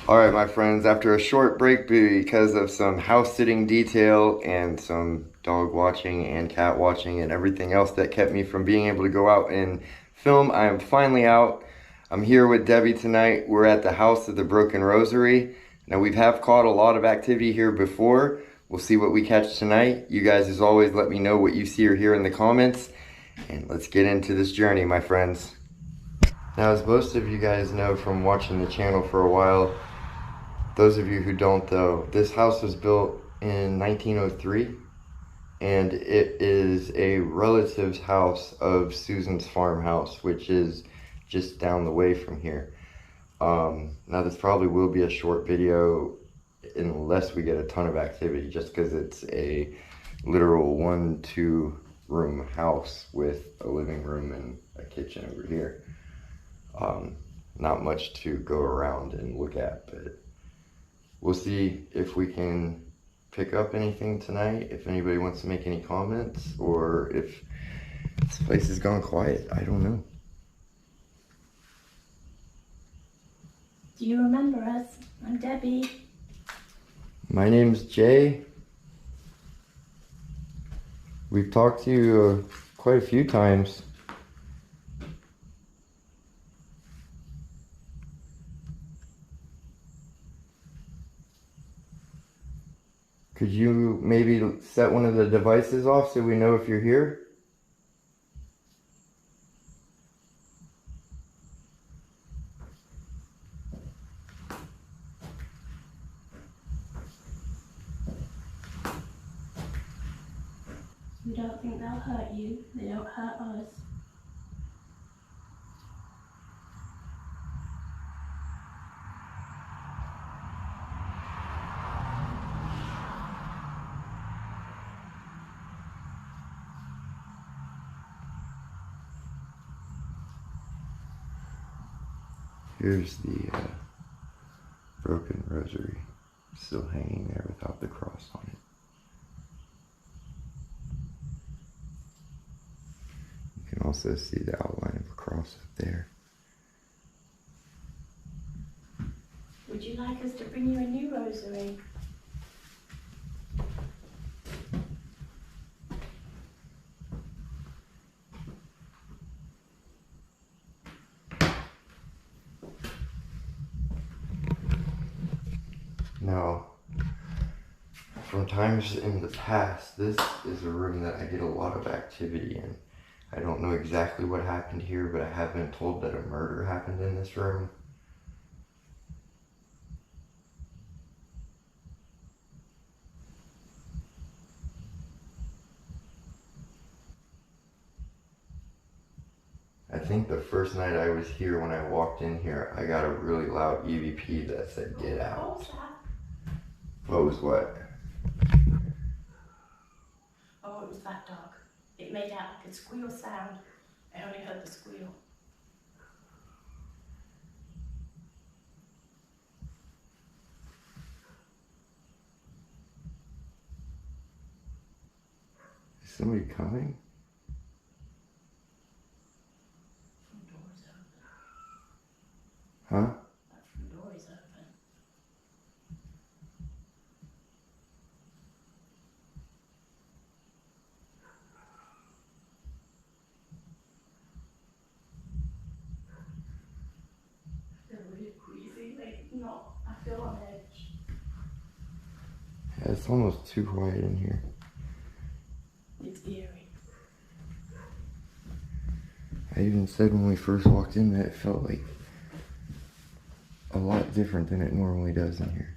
Alright, my friends, after a short break because of some house sitting detail and some dog watching and cat watching and everything else that kept me from being able to go out and film, I am finally out. I'm here with Debbie tonight. We're at the House of the Broken Rosary. Now, we have caught a lot of activity here before. We'll see what we catch tonight. You guys, as always, let me know what you see or hear in the comments. And let's get into this journey, my friends. Now, as most of you guys know from watching the channel for a while, those of you who don't though, this house was built in 1903 and it is a relative's house of Susan's farmhouse, which is just down the way from here. Now this probably will be a short video unless we get a ton of activity, just because it's a literal 1-2 room house with a living room and a kitchen over here. Not much to go around and look at, but we'll see if we can pick up anything tonight, if anybody wants to make any comments, or if this place has gone quiet. I don't know. Do you remember us? I'm Debbie. My name's Jay. We've talked to you quite a few times. Could you maybe set one of the devices off so we know if you're here? We don't think they'll hurt you. They don't hurt us. Here's the broken rosary, still hanging there without the cross on it. You can also see the outline of a cross up there. Would you like us to bring you a new rosary? Now, from times in the past, this is a room that I get a lot of activity in. I don't know exactly what happened here, but I have been told that a murder happened in this room. I think the first night I was here, when I walked in here, I got a really loud EVP that said, "Get out." What was that? What was what? Oh, it was that dog. It made out like a squeal sound. I only heard the squeal. Is somebody coming? Front door is open. Huh? That front door is open. I feel really queasy. I feel on edge. Yeah, it's almost too quiet in here. It's eerie. I even said when we first walked in that it felt like a lot different than it normally does in here.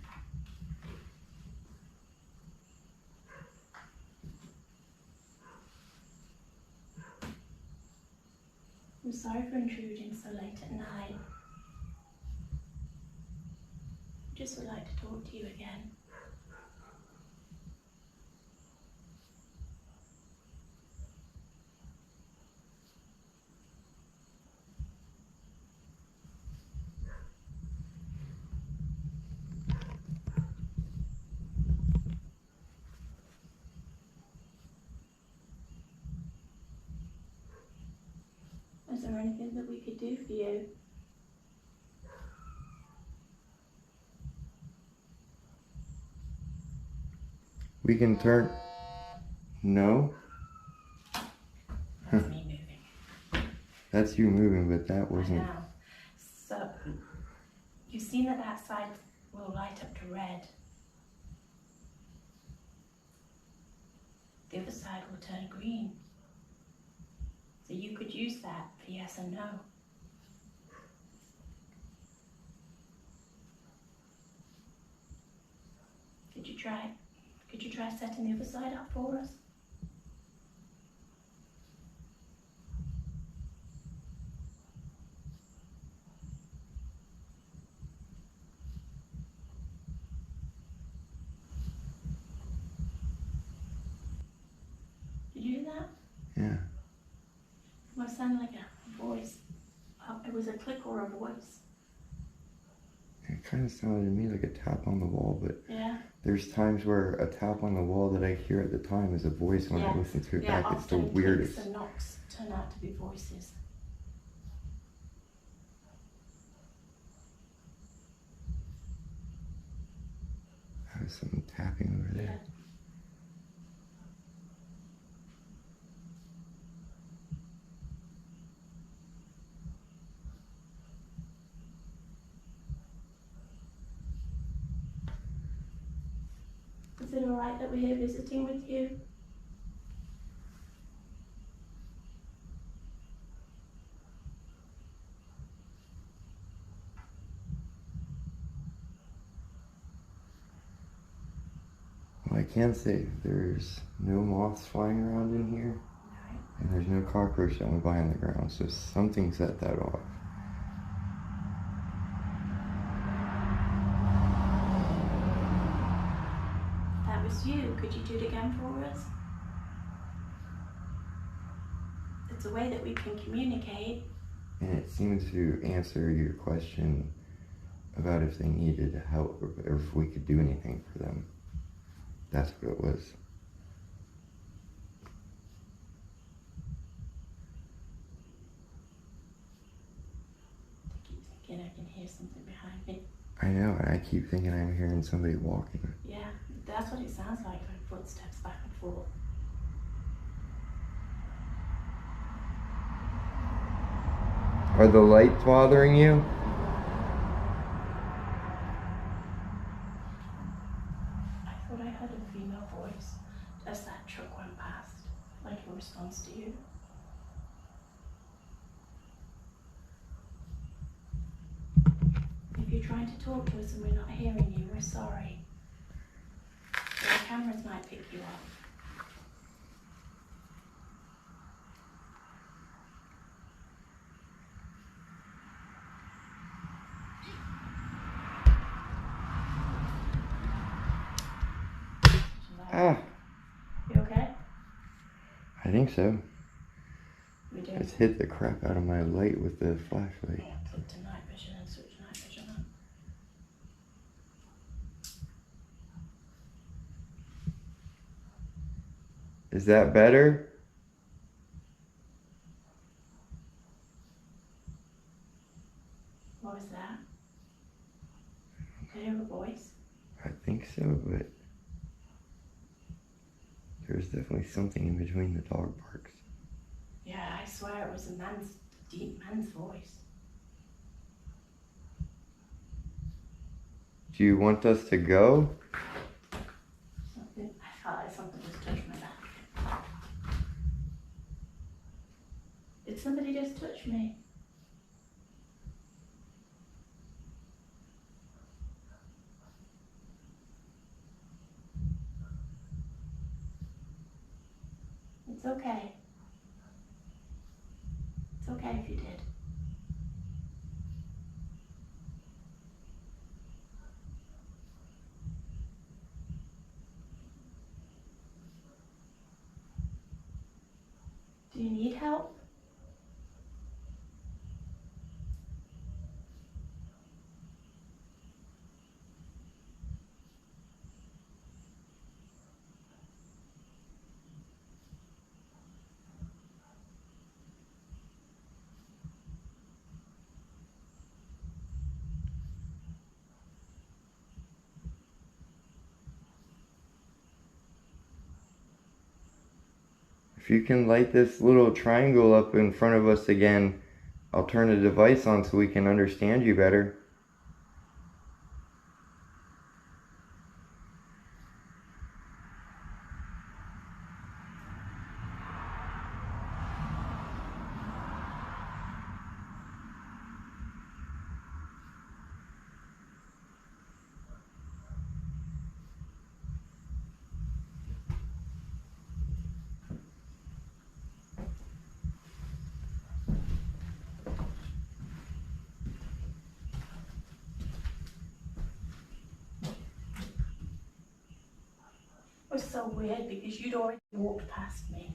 I'm sorry for intruding so late at night. Just would like to talk to you again. Is there anything that we could do for you? We can turn. No? That's me moving. That's you moving, but that I wasn't. know. So, you've seen that side will light up to red. The other side will turn green. So you could use that for yes and no. Could you try setting the other side up for us? Did you do that? Yeah. Well, it sounded like a voice. It was a click or a voice. It kind of sounded to me like a tap on the wall, but Yeah. there's times where a tap on the wall that I hear at the time is a voice. When I listen to it back, it's the weirdest. Clicks and knocks turn out to be voices. There's some tapping over there. Yeah. Is it alright that we're here visiting with you? Well, I can say there's no moths flying around in here, and there's no cockroach that went by on the ground, so something set that off. That was you. Could you do it again for us? It's a way that we can communicate. And it seemed to answer your question about if they needed help or if we could do anything for them. That's what it was. I keep thinking I can hear something behind me. I know, and I keep thinking I'm hearing somebody walking. Yeah, that's what it sounds like, footsteps back and forth. Are the lights bothering you? I thought I heard a female voice as that truck went past, like in response to you. If you're trying to talk to us and we're not hearing you, we're sorry. The cameras might pick you up. Ah, You okay? I think so. We do. I just hit the crap out of my light with the flashlight. Yeah, click to night vision and switch night vision on. Is that better? What was that? Did you hear a voice? I think so, but there's definitely something in between the dog barks. Yeah, I swear it was a deep man's voice. Do you want us to go? I felt like something just touched my back. Did somebody just touch me? It's okay. It's okay if you did. Do you need help? If you can light this little triangle up in front of us again, I'll turn the device on so we can understand you better. It was so weird because you'd already walked past me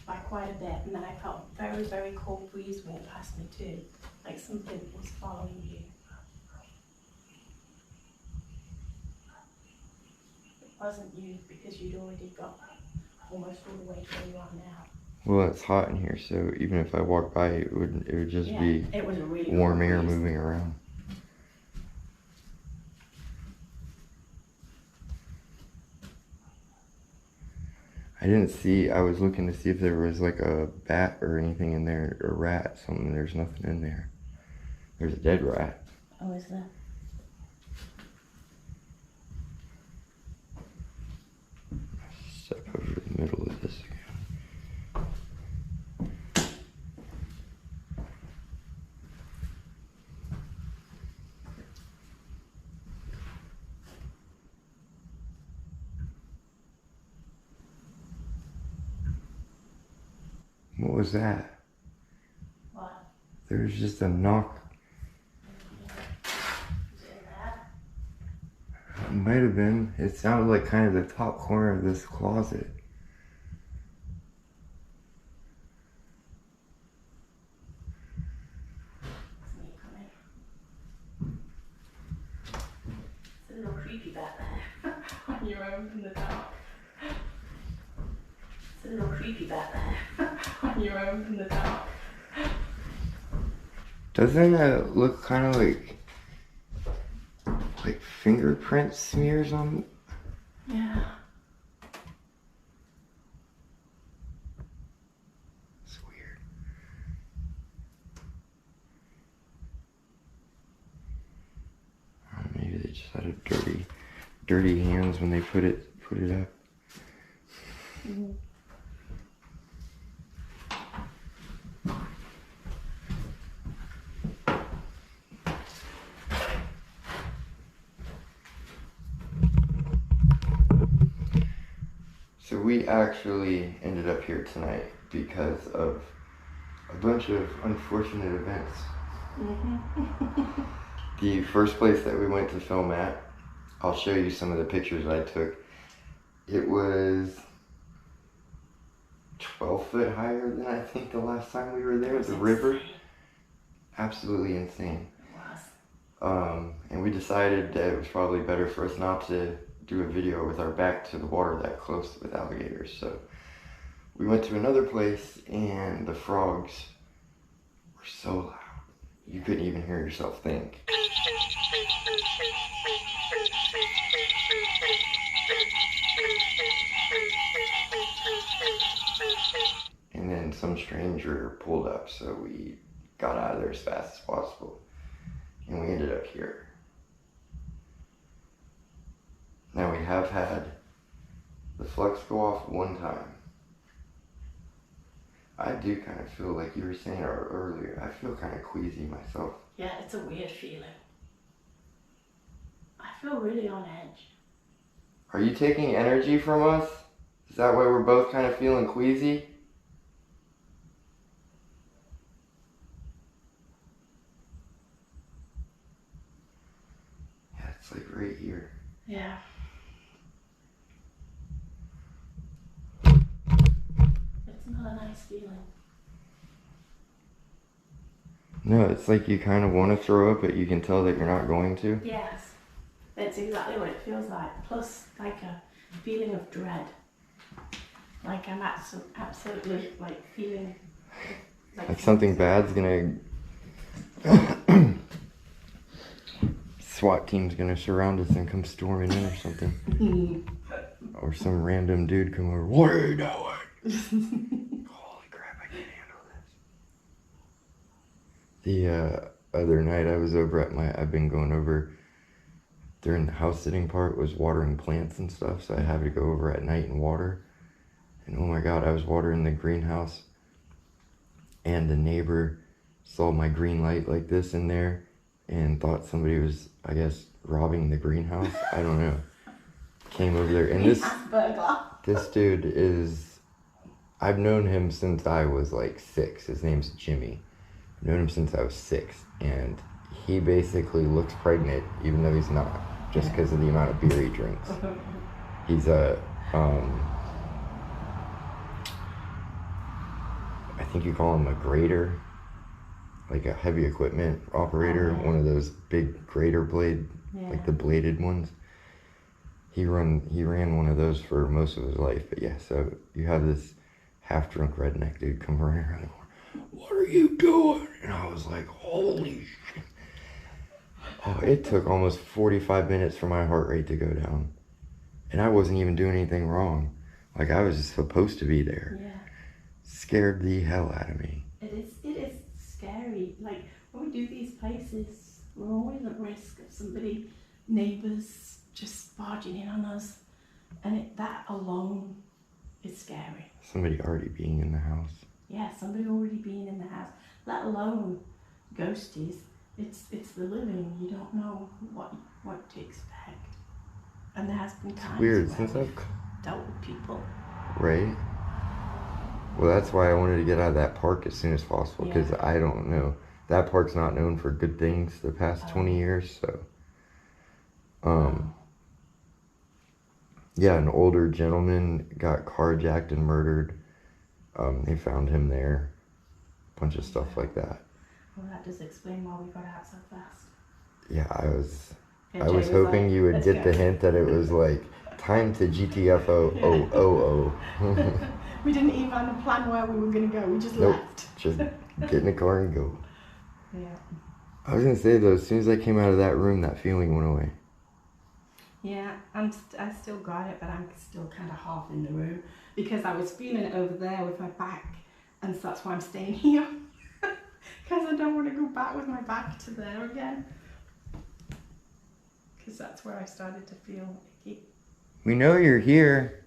by quite a bit, and then I felt a very, very cold breeze walk past me too, like something was following you. It wasn't you because you'd already got almost all the way to where you are now. Well, it's hot in here, so even if I walk by, it would just be it was a really warm cold air breeze. moving around. I was looking to see if there was like a bat or anything in there, or a rat, something. There's nothing in there. There's a dead rat. Oh, is there? Step over the middle of this again. What was that? What? There was just a knock. Is it in there? It might have been. It sounded like kind of the top corner of this closet. It's me coming. It's a little creepy back there on your own in the dark. It's a little creepy back there on your own in the dark. Doesn't it look kind of like fingerprint smears on? Yeah. It's weird. Maybe they just had dirty hands when they put it up. Mm-hmm. So we actually ended up here tonight because of a bunch of unfortunate events. Mm-hmm. The first place that we went to film at, I'll show you some of the pictures I took. It was 12 foot higher than I think the last time we were there at the river. Absolutely insane. It was. And we decided that it was probably better for us not to do a video with our back to the water that close with alligators. So we went to another place and the frogs were so loud. You couldn't even hear yourself think. And then some stranger pulled up, so we got out of there as fast as possible. And we ended up here. Now we have had the flux go off one time. I do kind of feel like you were saying earlier, I feel kind of queasy myself. Yeah, it's a weird feeling. I feel really on edge. Are you taking energy from us? Is that why we're both kind of feeling queasy? Yeah, it's like right here. Yeah. It's not a nice feeling. No, it's like you kind of want to throw up, but you can tell that you're not going to. Yes. That's exactly what it feels like. Plus, like a feeling of dread. Like I'm absolutely like feeling Like something bad's gonna... SWAT team's gonna surround us and come storming in or something. Or some random dude come over, what are you doing? Holy crap, I can't handle this. The other night I was over at I've been going over during the house sitting part, was watering plants and stuff, so I had to go over at night and water. And oh my God, I was watering the greenhouse, and the neighbor saw my green light like this in there and thought somebody was, I guess, robbing the greenhouse. I don't know. Came over there, and this dude is, I've known him since I was like 6. His name's Jimmy. I've known him since I was 6, and he basically looks pregnant, even though he's not, just because of the amount of beer he drinks. He's a, I think you call him a grader, like a heavy equipment operator, one of those big grader blade, like the bladed ones. He ran one of those for most of his life. But yeah, so you have this half-drunk redneck dude come running around the corner. What are you doing? And I was like, holy shit. Oh, it took almost 45 minutes for my heart rate to go down. And I wasn't even doing anything wrong. Like, I was just supposed to be there. Yeah. Scared the hell out of me. It is scary. Like, when we do these places, we're always at risk of somebody, neighbours, just barging in on us. And that alone is scary. Somebody already being in the house. Yeah, somebody already being in the house. Let alone ghosties. It's the living. You don't know what to expect. And there has been times weird, where since I've dealt with people. Right? Well, that's why I wanted to get out of that park as soon as possible, because I don't know. That park's not known for good things the past 20 years, so. Yeah, an older gentleman got carjacked and murdered. They found him there. A bunch of stuff like that. Well, that does explain why we got out so fast. Yeah, I was hoping like, you would get the hint that it was like, time to GTFO. We didn't even plan where we were going to go. We just left. Just get in the car and go. Yeah. I was going to say, though, as soon as I came out of that room, that feeling went away. Yeah, I still got it, but I'm still kind of half in the room because I was feeling it over there with my back, and so that's why I'm staying here. Because I don't want to go back with my back to there again. Because that's where I started to feel icky. We know you're here.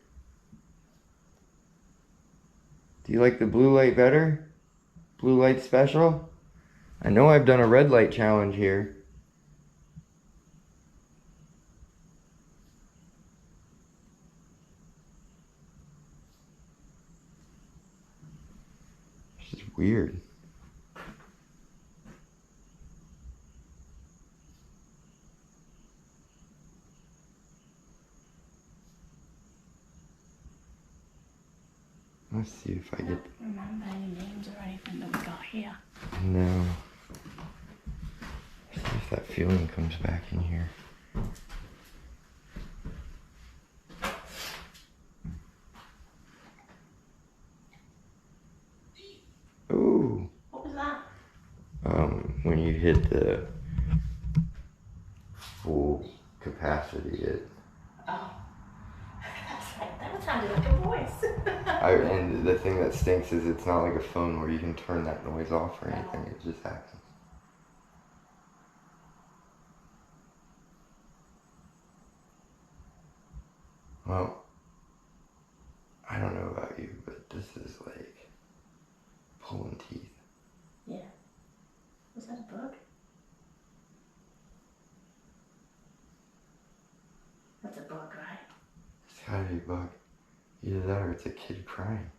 Do you like the blue light better? Blue light special? I know I've done a red light challenge here. This is weird. Let's see if I get... I don't remember any names or anything that we got here. No. Let's see if that feeling comes back in here. Ooh. What was that? When you hit the full capacity, Oh. That's right. That sounded like a voice. And the thing that stinks is it's not like a phone where you can turn that noise off or anything. It just happens. Well, I don't know about you, but this is like pulling teeth. Yeah. Was that a bug? That's a bug, right? It's gotta be a bug. Either that or it's a kid crying.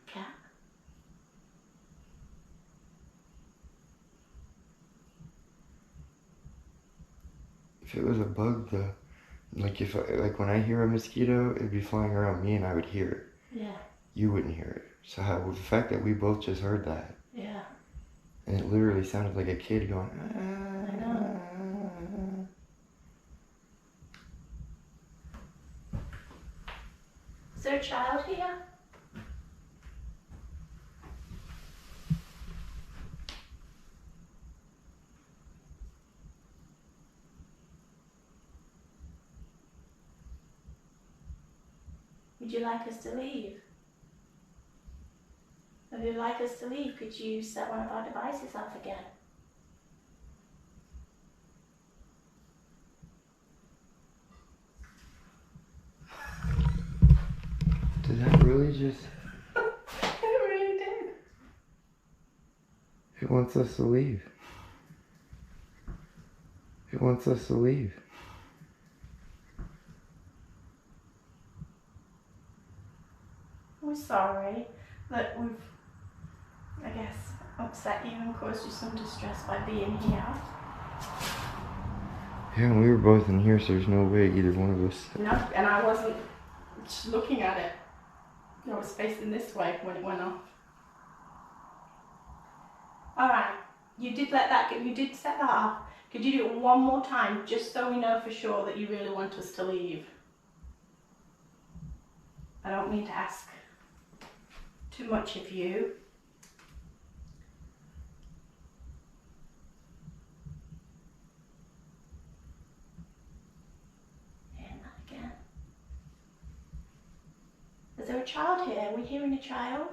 A cat? If it was a bug, like when I hear a mosquito, it'd be flying around me and I would hear it. Yeah. You wouldn't hear it. So the fact that we both just heard that. Yeah. And it literally sounded like a kid going, I know. Is there a child here? Would you like us to leave? If you'd like us to leave, could you set one of our devices off again? Did that really just... It really did. It wants us to leave. It wants us to leave. We're sorry that we've, I guess, upset you and caused you some distress by being here. Yeah, and we were both in here, so there's no way either one of us... No, and I wasn't just looking at it. I was facing this way when it went off. Alright, you did set that off. Could you do it one more time, just so we know for sure that you really want us to leave? I don't mean to ask too much of you. And that again. Is there a child here? Are we hearing a child?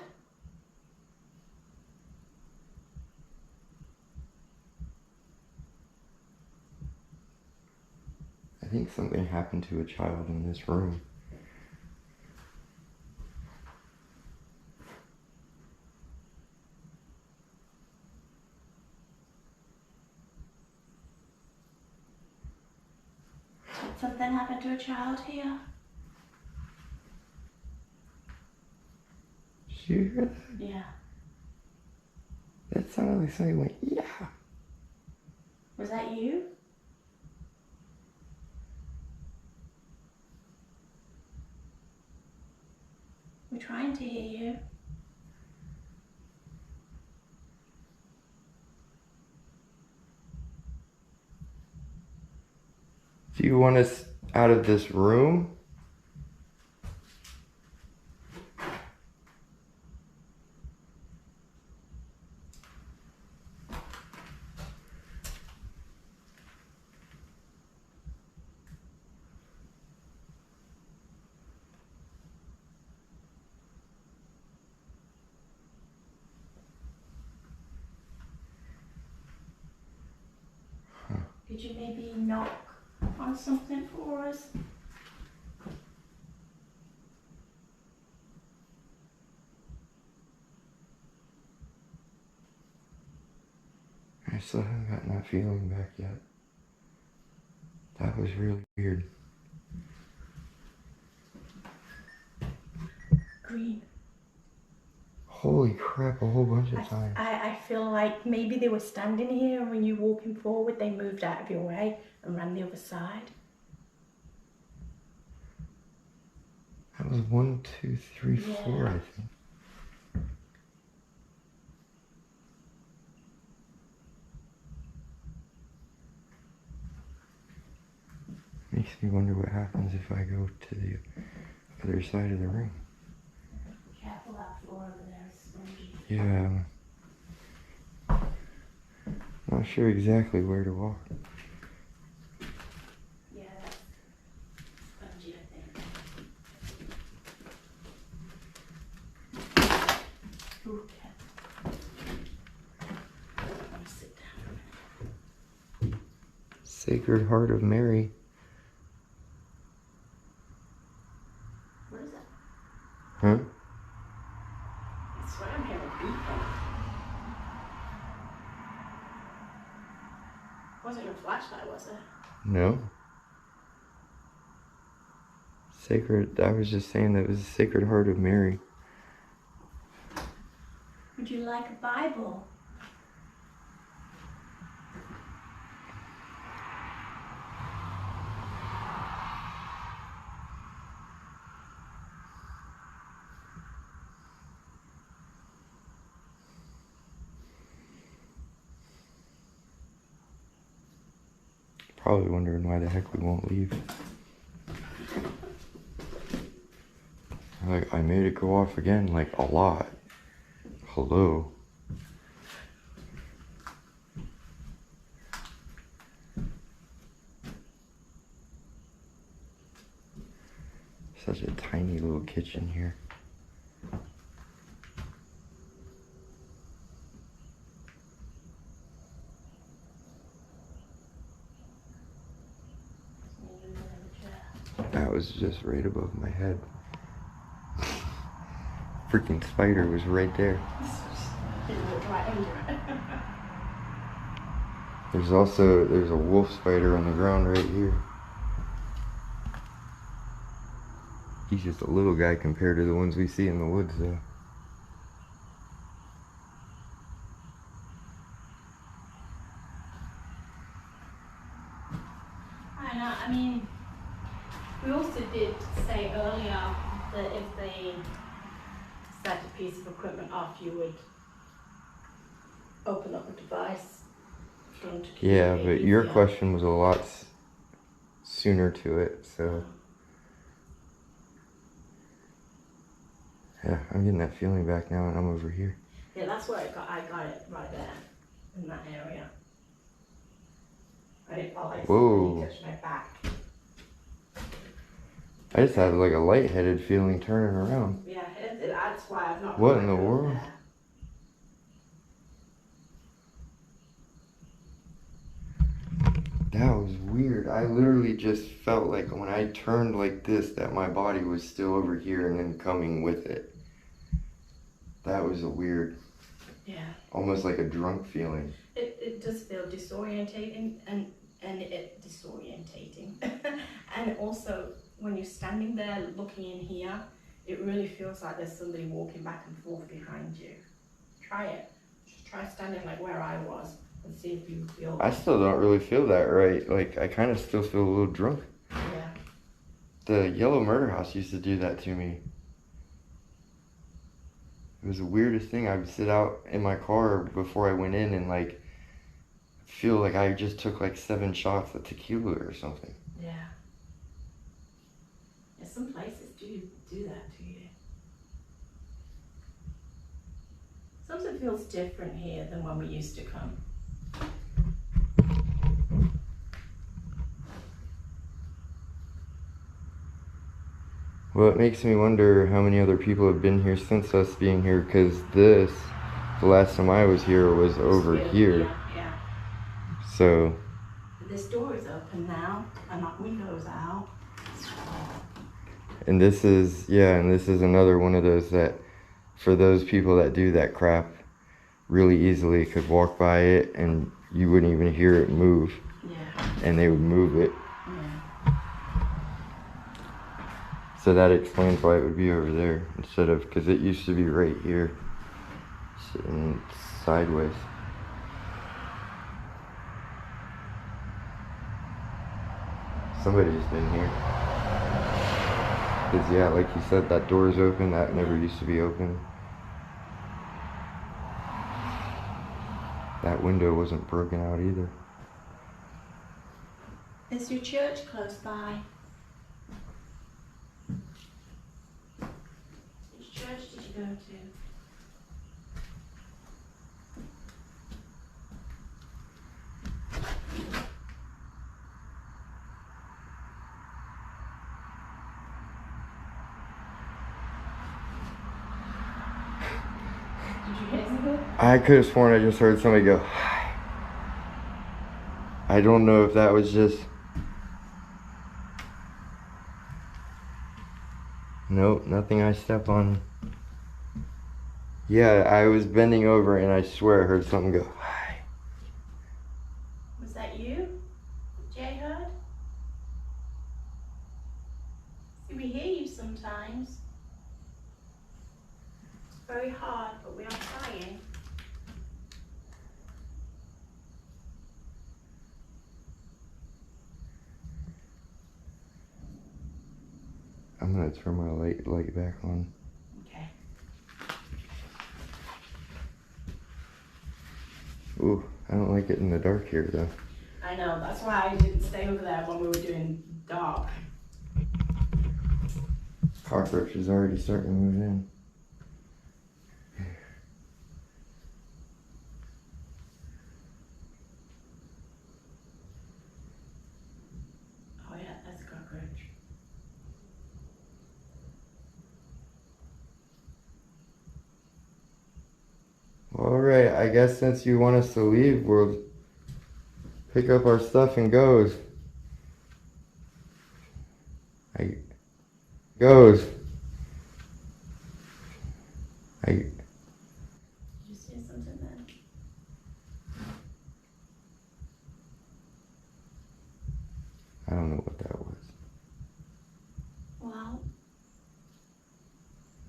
I think something happened to a child in this room. Did something happen to a child here? Did you hear that? Yeah. That sounded like somebody went, yeah. Was that you? We're trying to hear you. Do you want us out of this room? Could you maybe knock on something for us? I still haven't gotten that feeling back yet. That was really weird. Green. Holy crap, a whole bunch of times. I feel like maybe they were standing here and when you walking forward they moved out of your way and ran the other side. That was 1, 2, 3, 4, I think. Makes me wonder what happens if I go to the other side of the room. Careful, that floor over there is spongy. Yeah. Not sure exactly where to walk. Yeah, that's spongy, I think. Okay. I'm gonna sit down for a minute. Sacred Heart of Mary. What is that? Huh? I swear I'm hearing a beeping. Wasn't your flashlight, was it? No. Sacred, I was just saying that it was the Sacred Heart of Mary. Would you like a Bible? Probably wondering why the heck we won't leave. Like, I made it go off again, like, a lot. Hello. Such a tiny little kitchen here. That was just right above my head. Freaking spider was right there. There's a wolf spider on the ground right here. He's just a little guy compared to the ones we see in the woods though. I know, I mean, we also did say earlier that if they set a piece of equipment off, you would open up a device for them to communicate. Yeah, but your question was a lot sooner to it, so. Yeah, I'm getting that feeling back now and I'm over here. Yeah, that's where I got it right there, in that area. It felt like somebody touched my back. I just had like a lightheaded feeling turning around. Yeah, that's why I've not. What in the world? That was weird. I literally just felt like when I turned like this that my body was still over here and then coming with it. That was a weird, almost like a drunk feeling. It does feel disorientating and disorientating. And also when you're standing there looking in here, it really feels like there's somebody walking back and forth behind you. Try it. Just try standing like where I was and see if you feel that. I still don't really feel that right. Like I kind of still feel a little drunk. Yeah. The Yellow Murder House used to do that to me. It was the weirdest thing. I would sit out in my car before I went in and like feel like I just took like 7 shots of tequila or something. Yeah. Yeah, some places do that to you. Something feels different here than when we used to come. Well, it makes me wonder how many other people have been here since us being here, because the last time I was here was over here. Yeah. So. This door is open now, and that window's out. And this is another one of those that, for those people that do that crap really easily, could walk by it and you wouldn't even hear it move. Yeah. And they would move it. Yeah. So that explains why it would be over there instead of, because it used to be right here, sitting sideways. Somebody's been here. Because yeah, like you said, that door is open, that never used to be open. That window wasn't broken out either. Is your church close by? Which church did you go to? Did you hear something? I could have sworn I just heard somebody go, hi. I don't know if that was just... Nope, nothing I step on. Yeah, I was bending over and I swear I heard something go, hi. Was that you, Jay Hurd? See, we hear you sometimes. It's very hard, but we are trying. I'm gonna turn my light back on. Okay. Ooh, I don't like it in the dark here though. I know, that's why I didn't stay over there when we were doing dark. Cockroach is already starting to move in. Oh yeah, that's a cockroach. guess since you want us to leave, we'll pick up our stuff and goes. Goes. Did you say something then? I don't know what that was. Well.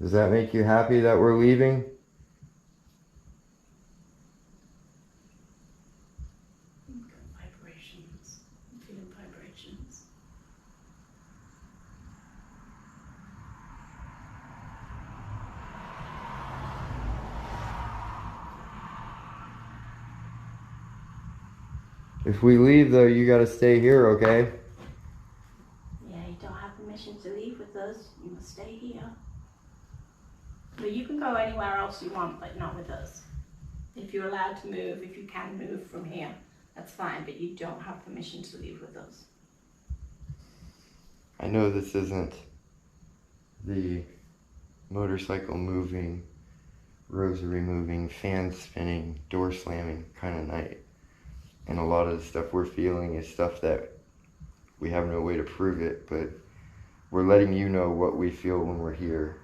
Does that make you happy that we're leaving? Vibrations. I'm feeling vibrations. If we leave though, you gotta stay here, okay? Yeah, you don't have permission to leave with us. You must stay here. But you can go anywhere else you want, but not with us. If you're allowed to move, if you can move from here, that's fine, but you don't have permission to leave with us. I know this isn't the motorcycle moving, rosary moving, fan spinning, door slamming kind of night. And a lot of the stuff we're feeling is stuff that we have no way to prove it, but we're letting you know what we feel when we're here.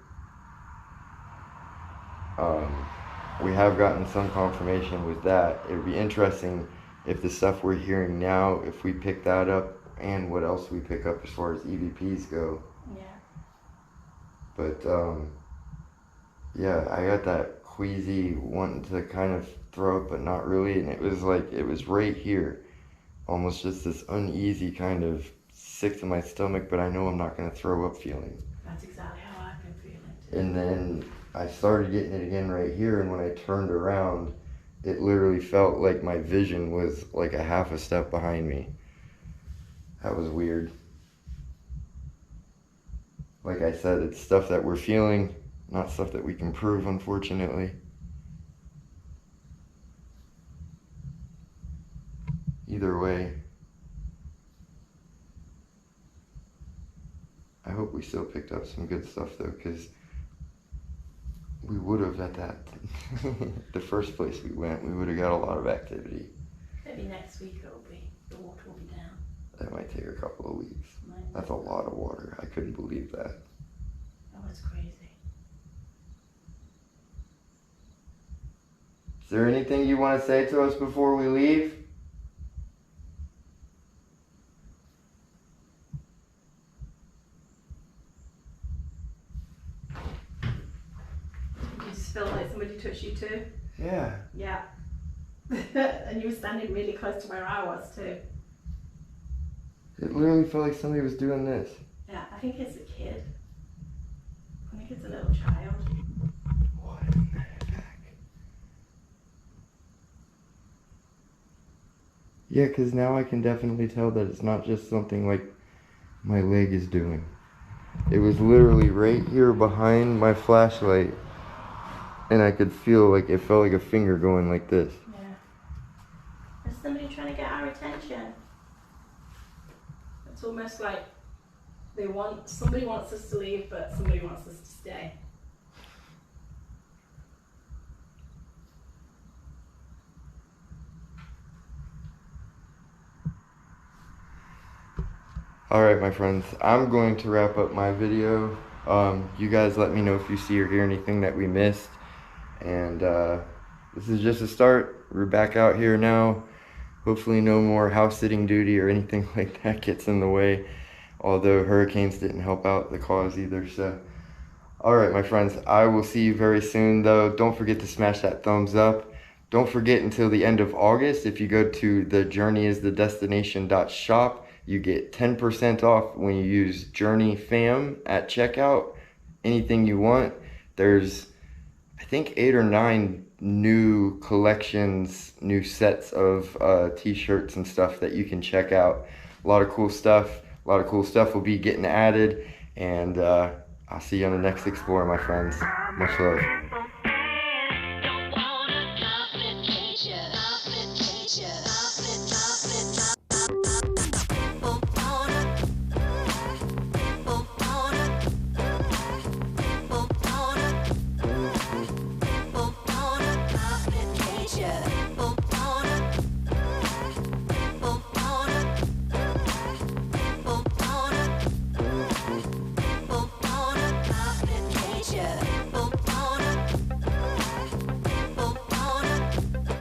We have gotten some confirmation with that. It would be interesting if the stuff we're hearing now, if we pick that up and what else we pick up as far as EVPs go. Yeah. But yeah, I got that queasy wanting to kind of throw up, but not really. And it was like, it was right here. Almost just this uneasy kind of sick to my stomach, but I know I'm not going to throw up feeling. That's exactly how I've been feeling too. And then I started getting it again right here, and when I turned around, it literally felt like my vision was like a half a step behind me. That was weird. Like I said, it's stuff that we're feeling, not stuff that we can prove, unfortunately. Either way, I hope we still picked up some good stuff though, because we would have at that, the first place we went, we would have got a lot of activity. Maybe next week the water will be down. That might take a couple of weeks. Might. That's a lot of water. I couldn't believe that. That was crazy. Is there anything you want to say to us before we leave? You just felt like somebody touched you too? Yeah. Yeah. And you were standing really close to where I was too. It literally felt like somebody was doing this. Yeah, I think it's a kid. I think it's a little child. What in the heck? Yeah, because now I can definitely tell that it's not just something like my leg is doing. It was literally right here behind my flashlight, and I could feel like it felt like a finger going like this. Yeah. There's somebody trying to get our attention. It's almost like somebody wants us to leave, but somebody wants us to stay. Alright my friends, I'm going to wrap up my video. You guys let me know if you see or hear anything that we missed. And this is just a start. We're back out here now. Hopefully no more house sitting duty or anything like that gets in the way. Although hurricanes didn't help out the cause either. So, alright my friends, I will see you very soon though. Don't forget to smash that thumbs up. Don't forget until the end of August, if you go to thejourneyisthedestination.shop, you get 10% off when you use Journey Fam at checkout. Anything you want. There's, I think, 8 or 9 new collections, new sets of t-shirts and stuff that you can check out. A lot of cool stuff. A lot of cool stuff will be getting added. And I'll see you on the next Explore, my friends. Much love.